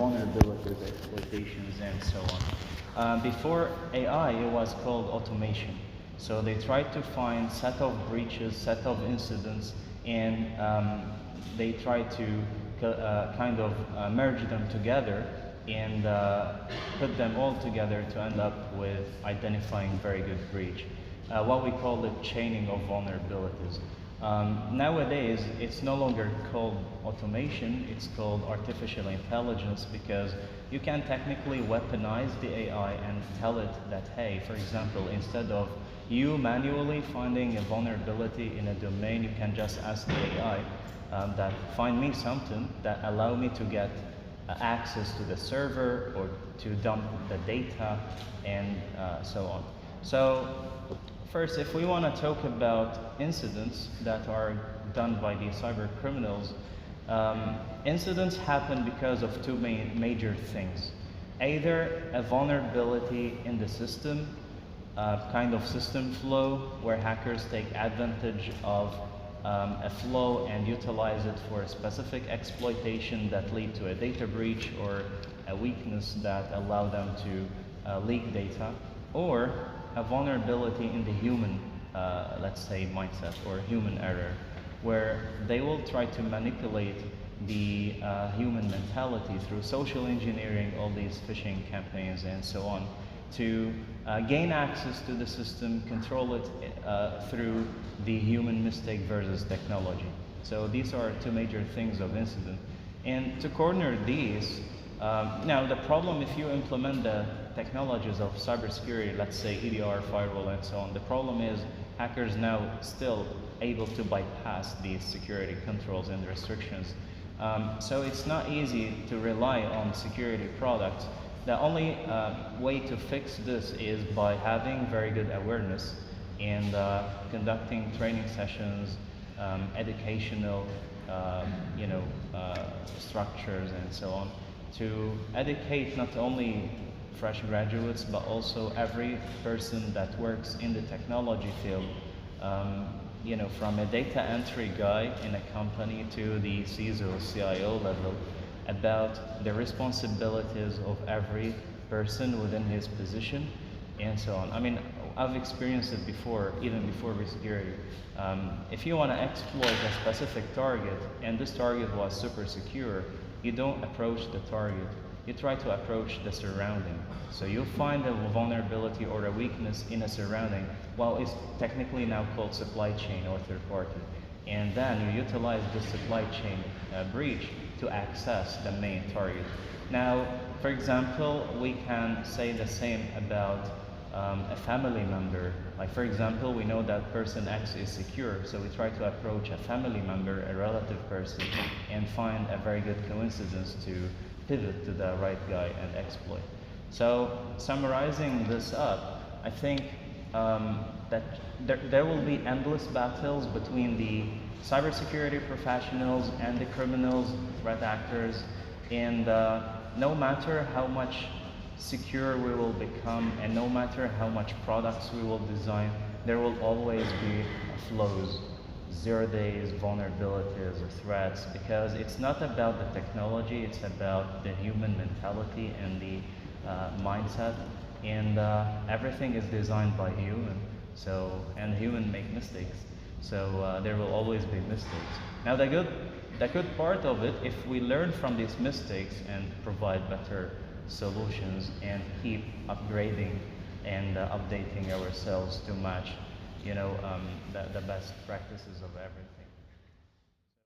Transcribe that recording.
vulnerabilities, exploitations, and so on. Before AI, it was called automation. So they tried to find set of breaches, set of incidents, and they tried to kind of merge them together and put them all together to end up with identifying very good breach. What we call the chaining of vulnerabilities. Nowadays, it's no longer called automation, it's called artificial intelligence, because you can technically weaponize the AI and tell it that, hey, for example, instead of you manually finding a vulnerability in a domain, you can just ask the AI that find me something that allow me to get access to the server or to dump the data and so on. So first, if we want to talk about incidents that are done by these cyber criminals, incidents happen because of two major things. Either a vulnerability in the system, kind of system flow, where hackers take advantage of a flow and utilize it for a specific exploitation that lead to a data breach or a weakness that allow them to leak data, or a vulnerability in the human, let's say, mindset or human error, where they will try to manipulate the human mentality through social engineering, all these phishing campaigns and so on, to gain access to the system, control it through the human mistake versus technology. So these are two major things of incident. And to corner these, now the problem, if you implement the technologies of cybersecurity, let's say EDR, firewall, and so on, the problem is hackers now still able to bypass these security controls and restrictions. So it's not easy to rely on security products. The only way to fix this is by having very good awareness and conducting training sessions, educational structures and so on, to educate not only fresh graduates but also every person that works in the technology field, from a data entry guy in a company to the CISO, CIO level, about the responsibilities of every person within his position and so on. I mean, I've experienced it before, even before security. If you want to exploit a specific target and this target was super secure, you don't approach the target, you try to approach the surrounding. So you find a vulnerability or a weakness in a surrounding, well, it's technically now called supply chain or third party. And then you utilize the supply chain breach to access the main target. Now, for example, we can say the same about a family member. Like, for example, we know that person X is secure, so we try to approach a family member, a relative person, and find a very good coincidence to pivot to the right guy and exploit. So, summarizing this up, I think that there will be endless battles between the cybersecurity professionals and the criminals, threat actors, and no matter how much secure we will become and no matter how much products we will design, there will always be flaws, 0 days, vulnerabilities, or threats, because it's not about the technology, it's about the human mentality and the mindset, and everything is designed by human, and human make mistakes, so there will always be mistakes. Now the good part of it, if we learn from these mistakes and provide better solutions and keep upgrading and updating ourselves to match the best practices of everything.